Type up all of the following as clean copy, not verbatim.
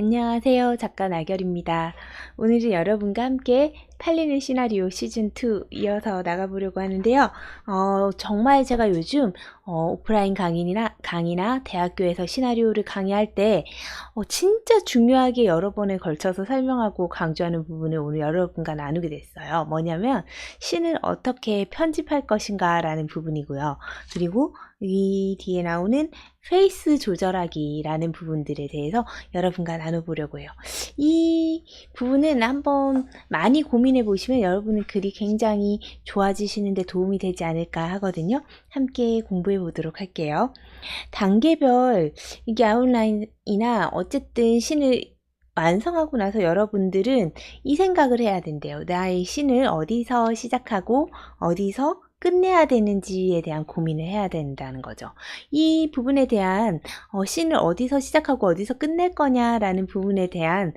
안녕하세요. 작가 나결입니다. 오늘은 여러분과 함께 팔리는 시나리오 시즌2 이어서 나가보려고 하는데요. 정말 제가 요즘 오프라인 강의나 대학교에서 시나리오를 강의할 때 진짜 중요하게 여러 번에 걸쳐서 설명하고 강조하는 부분을 오늘 여러분과 나누게 됐어요. 뭐냐면 씬을 어떻게 편집할 것인가 라는 부분이고요. 그리고 이 뒤에 나오는 페이스 조절하기라는 부분들에 대해서 여러분과 나눠보려고 해요. 이 부분은 한번 많이 고민해 보시면 여러분의 글이 굉장히 좋아지시는 데 도움이 되지 않을까 하거든요. 함께 공부해 보도록 할게요. 단계별 이게 아웃라인이나 어쨌든 씬을 완성하고 나서 여러분들은 이 생각을 해야 된대요. 나의 씬을 어디서 시작하고 어디서 끝내야 되는지에 대한 고민을 해야 된다는 거죠. 이 부분에 대한 씬을 어디서 시작하고 어디서 끝낼 거냐라는 부분에 대한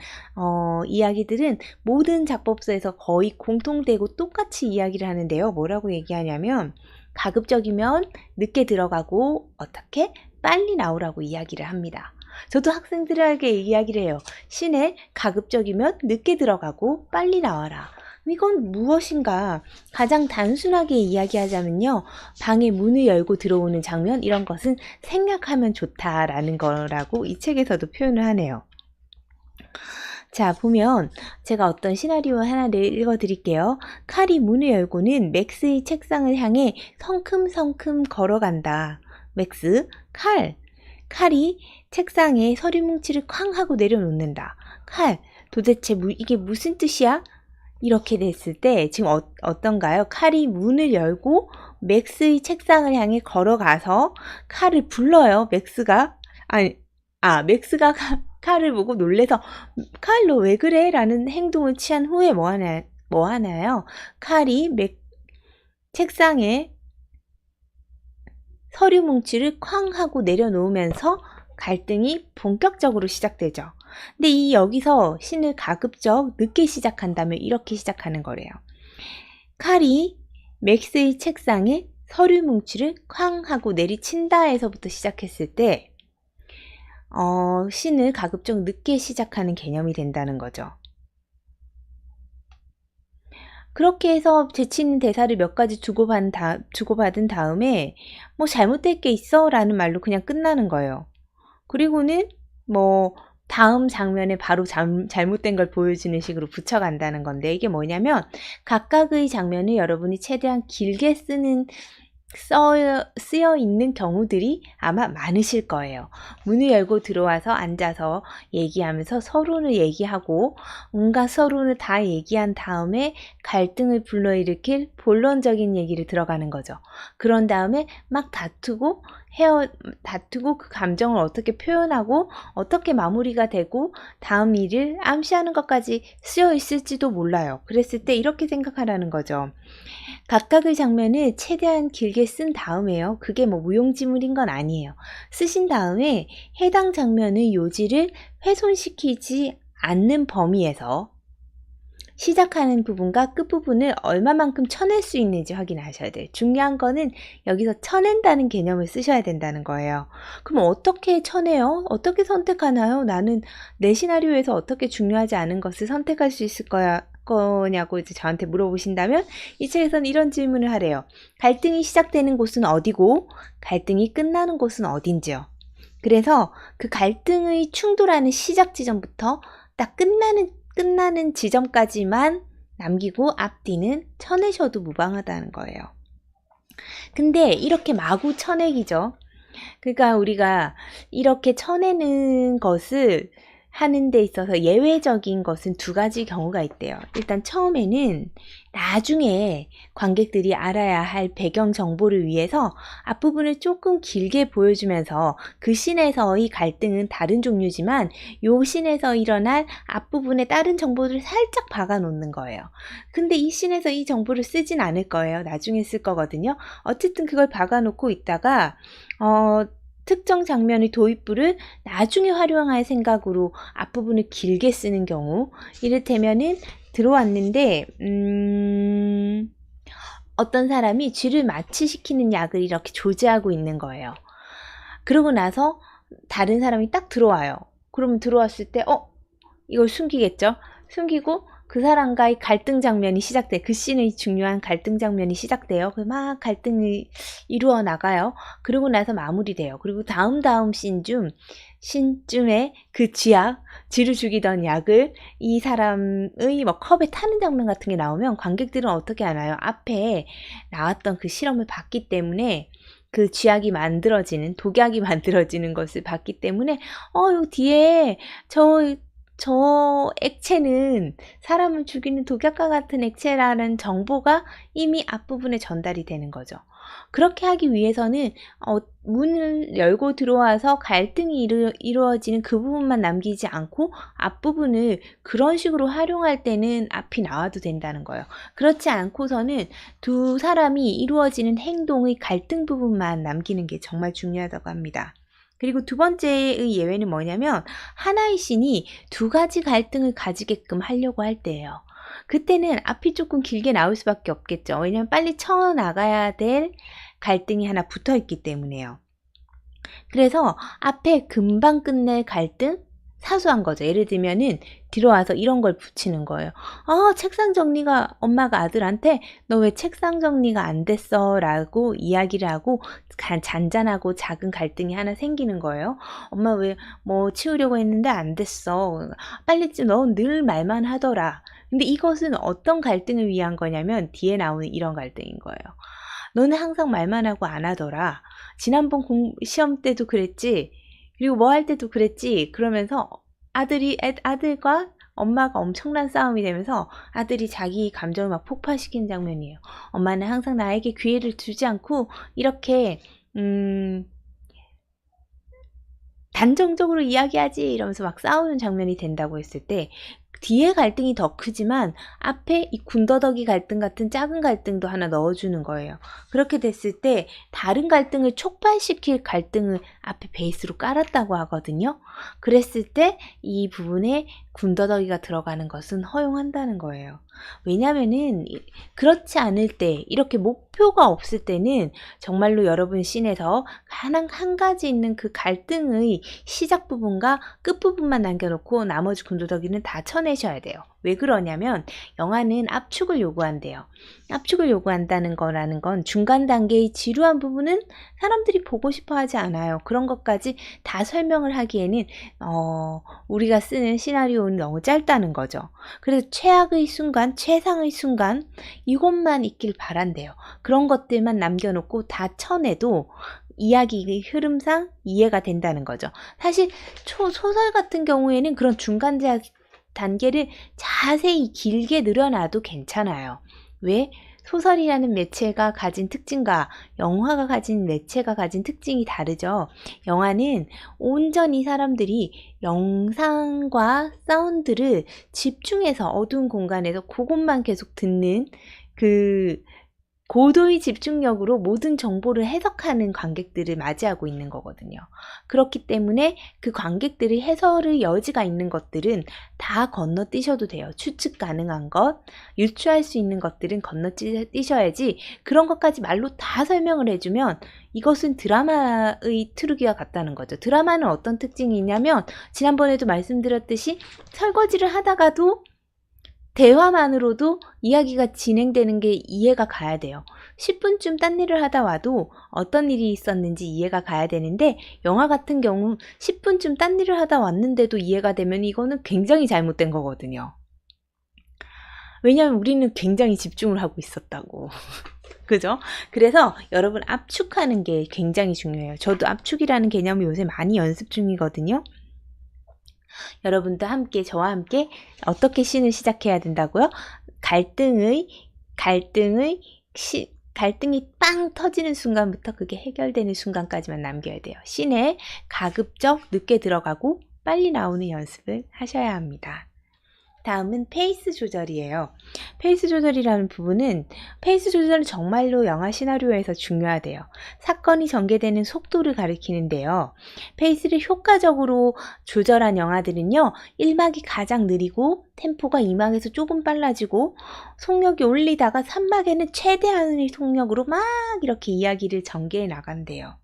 이야기들은 모든 작법서에서 거의 공통되고 똑같이 이야기를 하는데요. 뭐라고 얘기하냐면 가급적이면 늦게 들어가고 어떻게 빨리 나오라고 이야기를 합니다. 저도 학생들에게 이야기를 해요. 씬에 가급적이면 늦게 들어가고 빨리 나와라. 이건 무엇인가? 가장 단순하게 이야기하자면요. 방의 문을 열고 들어오는 장면 이런 것은 생략하면 좋다라는 거라고 이 책에서도 표현을 하네요. 자, 보면 제가 어떤 시나리오 하나를 읽어드릴게요. 칼이 문을 열고는 맥스의 책상을 향해 성큼성큼 걸어간다. 맥스, 칼이 책상에 서류 뭉치를 쾅 하고 내려놓는다. 칼, 도대체 이게 무슨 뜻이야? 이렇게 됐을 때 지금 어떤가요? 칼이 문을 열고 맥스의 책상을 향해 걸어가서 칼을 불러요. 맥스가 칼을 보고 놀래서 칼 너 왜 그래? 라는 행동을 취한 후에 뭐 하나요? 칼이 책상에 서류 뭉치를 쾅 하고 내려놓으면서 갈등이 본격적으로 시작되죠. 근데 여기서 씬을 가급적 늦게 시작한다면 이렇게 시작하는 거래요. 칼이 맥스의 책상에 서류 뭉치를 쾅 하고 내리친다에서부터 시작했을 때 씬을 가급적 늦게 시작하는 개념이 된다는 거죠. 그렇게 해서 재치 있는 대사를 몇 가지 주고받은 다음에 뭐 잘못될 게 있어? 라는 말로 그냥 끝나는 거예요. 그리고는 뭐 다음 장면에 바로 잘못된 걸 보여주는 식으로 붙여간다는 건데 이게 뭐냐면 각각의 장면을 여러분이 최대한 길게 쓰여 있는 경우들이 아마 많으실 거예요. 문을 열고 들어와서 앉아서 얘기하면서 서론을 얘기하고 온갖 서론을 다 얘기한 다음에 갈등을 불러일으킬 본론적인 얘기를 들어가는 거죠. 그런 다음에 막 다투고 그 감정을 어떻게 표현하고 어떻게 마무리가 되고 다음 일을 암시하는 것까지 쓰여 있을지도 몰라요. 그랬을 때 이렇게 생각하라는 거죠. 각각의 장면을 최대한 길게 쓴 다음에요. 그게 뭐 무용지물인 건 아니에요. 쓰신 다음에 해당 장면의 요지를 훼손시키지 않는 범위에서 시작하는 부분과 끝부분을 얼마만큼 쳐낼 수 있는지 확인하셔야 돼요. 중요한 거는 여기서 쳐낸다는 개념을 쓰셔야 된다는 거예요. 그럼 어떻게 쳐내요? 어떻게 선택하나요? 나는 내 시나리오에서 어떻게 중요하지 않은 것을 선택할 수 있을 거냐고 이제 저한테 물어보신다면 이 책에서는 이런 질문을 하래요. 갈등이 시작되는 곳은 어디고 갈등이 끝나는 곳은 어딘지요. 그래서 그 갈등의 충돌하는 시작 지점부터 딱 끝나는 지점까지만 남기고 앞뒤는 쳐내셔도 무방하다는 거예요. 근데 이렇게 마구 쳐내기죠. 그러니까 우리가 이렇게 쳐내는 것을 하는 데 있어서 예외적인 것은 두 가지 경우가 있대요. 일단 처음에는 나중에 관객들이 알아야 할 배경 정보를 위해서 앞부분을 조금 길게 보여주면서 그 씬에서의 갈등은 다른 종류지만 요 씬에서 일어날 앞부분에 다른 정보를 살짝 박아 놓는 거예요. 근데 이 씬에서 이 정보를 쓰진 않을 거예요. 나중에 쓸 거거든요. 어쨌든 그걸 박아 놓고 있다가 특정 장면의 도입부를 나중에 활용할 생각으로 앞부분을 길게 쓰는 경우, 이를테면은 들어왔는데 어떤 사람이 쥐를 마취시키는 약을 이렇게 조제하고 있는 거예요. 그러고 나서 다른 사람이 딱 들어와요. 그러면 들어왔을 때 이걸 숨기겠죠. 숨기고 그 사람과의 갈등 장면이 시작돼. 그 씬의 중요한 갈등 장면이 시작돼요. 그 막 갈등이 이루어 나가요. 그러고 나서 마무리돼요. 그리고 다음 씬쯤에 그 쥐를 죽이던 약을 이 사람의 뭐 컵에 타는 장면 같은 게 나오면 관객들은 어떻게 하나요? 앞에 나왔던 그 실험을 봤기 때문에 그 쥐약이 만들어지는, 독약이 만들어지는 것을 봤기 때문에 요 뒤에 저 액체는 사람을 죽이는 독약과 같은 액체라는 정보가 이미 앞부분에 전달이 되는 거죠. 그렇게 하기 위해서는 문을 열고 들어와서 갈등이 이루어지는 그 부분만 남기지 않고 앞부분을 그런 식으로 활용할 때는 앞이 나와도 된다는 거예요. 그렇지 않고서는 두 사람이 이루어지는 행동의 갈등 부분만 남기는 게 정말 중요하다고 합니다. 그리고 두 번째의 예외는 뭐냐면 하나의 씬이 두 가지 갈등을 가지게끔 하려고 할 때예요. 그때는 앞이 조금 길게 나올 수밖에 없겠죠. 왜냐면 빨리 쳐나가야 될 갈등이 하나 붙어 있기 때문에요. 그래서 앞에 금방 끝낼 갈등? 사소한 거죠. 예를 들면은 들어와서 이런 걸 붙이는 거예요. 책상 정리가, 엄마가 아들한테 너 왜 책상 정리가 안 됐어? 라고 이야기를 하고 잔잔하고 작은 갈등이 하나 생기는 거예요. 엄마 왜 뭐 치우려고 했는데 안 됐어. 빨리 너 늘 말만 하더라. 근데 이것은 어떤 갈등을 위한 거냐면 뒤에 나오는 이런 갈등인 거예요. 너는 항상 말만 하고 안 하더라. 지난번 시험 때도 그랬지. 그리고 뭐 할 때도 그랬지. 그러면서 아들과 엄마가 엄청난 싸움이 되면서 아들이 자기 감정을 막 폭발시키는 장면이에요. 엄마는 항상 나에게 기회를 주지 않고 이렇게 단정적으로 이야기하지 이러면서 막 싸우는 장면이 된다고 했을 때 뒤에 갈등이 더 크지만 앞에 이 군더더기 갈등 같은 작은 갈등도 하나 넣어주는 거예요. 그렇게 됐을 때 다른 갈등을 촉발시킬 갈등을 앞에 베이스로 깔았다고 하거든요. 그랬을 때 이 부분에 군더더기가 들어가는 것은 허용한다는 거예요. 왜냐면은 그렇지 않을 때, 이렇게 목표가 없을 때는 정말로 여러분 씬에서 한 가지 있는 그 갈등의 시작 부분과 끝 부분만 남겨놓고 나머지 군더더기는 다 쳐내셔야 돼요. 왜 그러냐면 영화는 압축을 요구한대요. 압축을 요구한다는 거라는 건 중간 단계의 지루한 부분은 사람들이 보고 싶어 하지 않아요. 그런 것까지 다 설명을 하기에는 우리가 쓰는 시나리오는 너무 짧다는 거죠. 그래서 최악의 순간, 최상의 순간 이것만 있길 바란대요. 그런 것들만 남겨놓고 다 쳐내도 이야기의 흐름상 이해가 된다는 거죠. 사실 소설 같은 경우에는 그런 중간 단계를 자세히 길게 늘어놔도 괜찮아요. 왜? 소설이라는 매체가 가진 특징과 영화가 가진 매체가 가진 특징이 다르죠. 영화는 온전히 사람들이 영상과 사운드를 집중해서 어두운 공간에서 그것만 계속 듣는 그 고도의 집중력으로 모든 정보를 해석하는 관객들을 맞이하고 있는 거거든요. 그렇기 때문에 그 관객들이 해설의 여지가 있는 것들은 다 건너뛰셔도 돼요. 추측 가능한 것, 유추할 수 있는 것들은 건너뛰셔야지 그런 것까지 말로 다 설명을 해주면 이것은 드라마의 트루기와 같다는 거죠. 드라마는 어떤 특징이 있냐면 지난번에도 말씀드렸듯이 설거지를 하다가도 대화만으로도 이야기가 진행되는 게 이해가 가야 돼요. 10분쯤 딴 일을 하다 와도 어떤 일이 있었는지 이해가 가야 되는데 영화 같은 경우 10분쯤 딴 일을 하다 왔는데도 이해가 되면 이거는 굉장히 잘못된 거거든요. 왜냐하면 우리는 굉장히 집중을 하고 있었다고. 그죠? 그래서 여러분 압축하는 게 굉장히 중요해요. 저도 압축이라는 개념을 요새 많이 연습 중이거든요. 여러분도 함께 저와 함께 어떻게 씬을 시작해야 된다고요? 갈등이 빵 터지는 순간부터 그게 해결되는 순간까지만 남겨야 돼요. 씬에 가급적 늦게 들어가고 빨리 나오는 연습을 하셔야 합니다. 다음은 페이스 조절이에요. 페이스 조절이라는 부분은 페이스 조절은 정말로 영화 시나리오에서 중요하대요. 사건이 전개되는 속도를 가리키는데요. 페이스를 효과적으로 조절한 영화들은요. 1막이 가장 느리고 템포가 2막에서 조금 빨라지고 속력이 올리다가 3막에는 최대한의 속력으로 막 이렇게 이야기를 전개해 나간대요.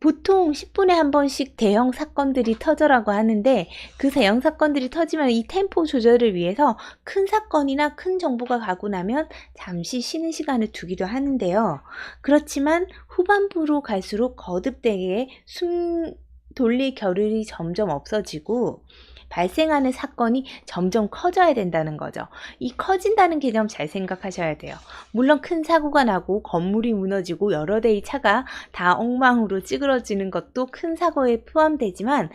보통 10분에 한 번씩 대형 사건들이 터져라고 하는데 그 대형 사건들이 터지면 이 템포 조절을 위해서 큰 사건이나 큰 정보가 가고 나면 잠시 쉬는 시간을 두기도 하는데요. 그렇지만 후반부로 갈수록 거듭되게 숨 돌릴 겨를이 점점 없어지고 발생하는 사건이 점점 커져야 된다는 거죠. 이 커진다는 개념 잘 생각하셔야 돼요. 물론 큰 사고가 나고 건물이 무너지고 여러 대의 차가 다 엉망으로 찌그러지는 것도 큰 사고에 포함되지만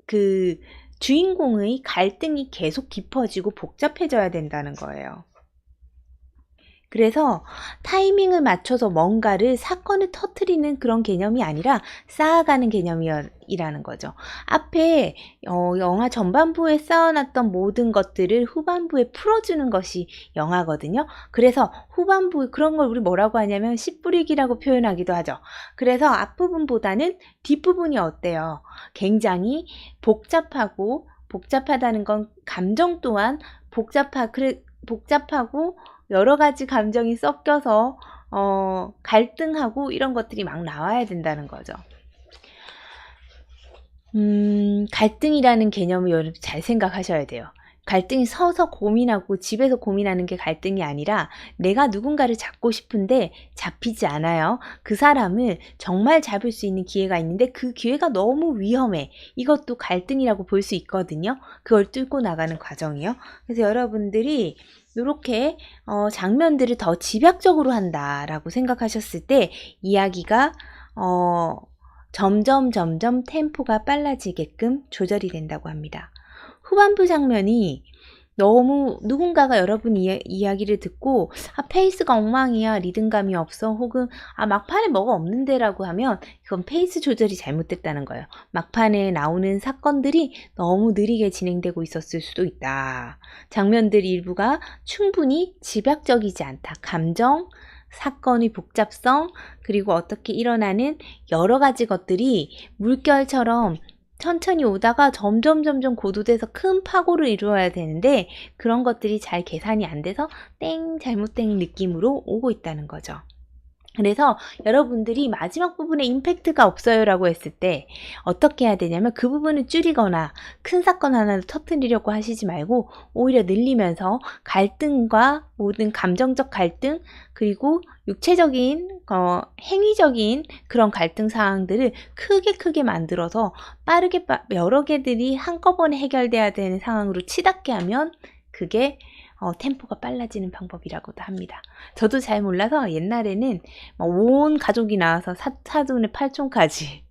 그 주인공의 갈등이 계속 깊어지고 복잡해져야 된다는 거예요. 그래서 타이밍을 맞춰서 뭔가를 사건을 터뜨리는 그런 개념이 아니라 쌓아가는 개념이라는 거죠. 앞에 영화 전반부에 쌓아놨던 모든 것들을 후반부에 풀어주는 것이 영화거든요. 그래서 후반부 그런 걸 우리 뭐라고 하냐면 씨 뿌리기라고 표현하기도 하죠. 그래서 앞부분보다는 뒷부분이 어때요? 굉장히 복잡하다는 건 감정 또한 복잡하고 여러 가지 감정이 섞여서 갈등하고 이런 것들이 막 나와야 된다는 거죠. 갈등이라는 개념을 여러분 잘 생각하셔야 돼요. 갈등이 서서 고민하고 집에서 고민하는 게 갈등이 아니라 내가 누군가를 잡고 싶은데 잡히지 않아요. 그 사람을 정말 잡을 수 있는 기회가 있는데 그 기회가 너무 위험해. 이것도 갈등이라고 볼 수 있거든요. 그걸 뚫고 나가는 과정이요. 그래서 여러분들이 이렇게 장면들을 더 집약적으로 한다라고 생각하셨을 때 이야기가 점점 템포가 빨라지게끔 조절이 된다고 합니다. 후반부 장면이 너무 누군가가 여러분 이야기를 듣고 페이스가 엉망이야, 리듬감이 없어, 혹은 막판에 뭐가 없는데 라고 하면 그건 페이스 조절이 잘못됐다는 거예요. 막판에 나오는 사건들이 너무 느리게 진행되고 있었을 수도 있다. 장면들 일부가 충분히 집약적이지 않다. 감정, 사건의 복잡성, 그리고 어떻게 일어나는 여러 가지 것들이 물결처럼 천천히 오다가 점점 고도돼서 큰 파고를 이루어야 되는데 그런 것들이 잘 계산이 안 돼서 잘못된 느낌으로 오고 있다는 거죠. 그래서 여러분들이 마지막 부분에 임팩트가 없어요 라고 했을 때 어떻게 해야 되냐면 그 부분을 줄이거나 큰 사건 하나를 터뜨리려고 하시지 말고 오히려 늘리면서 갈등과 모든 감정적 갈등 그리고 육체적인 행위적인 그런 갈등 상황들을 크게 만들어서 빠르게 여러 개들이 한꺼번에 해결돼야 되는 상황으로 치닫게 하면 그게 템포가 빨라지는 방법이라고도 합니다. 저도 잘 몰라서 옛날에는 온 가족이 나와서 사돈의 팔촌까지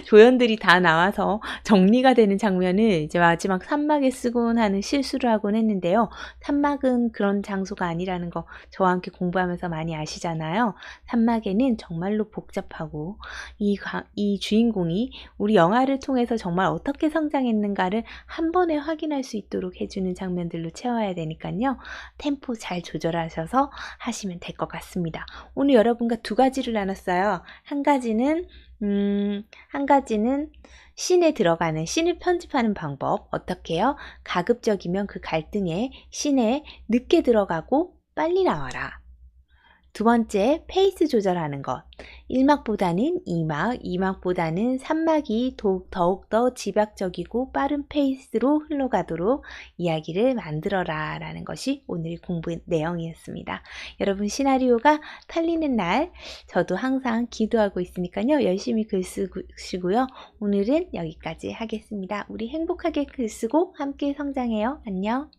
조연들이 다 나와서 정리가 되는 장면을 이제 마지막 산막에 쓰곤 하는 실수를 하곤 했는데요. 산막은 그런 장소가 아니라는 거 저와 함께 공부하면서 많이 아시잖아요. 산막에는 정말로 복잡하고 이 주인공이 우리 영화를 통해서 정말 어떻게 성장했는가를 한 번에 확인할 수 있도록 해주는 장면들로 채워야 되니까요. 템포 잘 조절하셔서 하시면 될 것 같습니다. 오늘 여러분과 두 가지를 나눴어요. 한 가지는 씬에 들어가는 씬을 편집하는 방법 어떻게 해요? 가급적이면 그 갈등에 씬에 늦게 들어가고 빨리 나와라. 두 번째, 페이스 조절하는 것. 1막보다는 2막, 2막보다는 3막이 더욱더 집약적이고 빠른 페이스로 흘러가도록 이야기를 만들어라 라는 것이 오늘의 공부 내용이었습니다. 여러분 시나리오가 팔리는 날 저도 항상 기도하고 있으니까요. 열심히 글 쓰시고요. 오늘은 여기까지 하겠습니다. 우리 행복하게 글 쓰고 함께 성장해요. 안녕.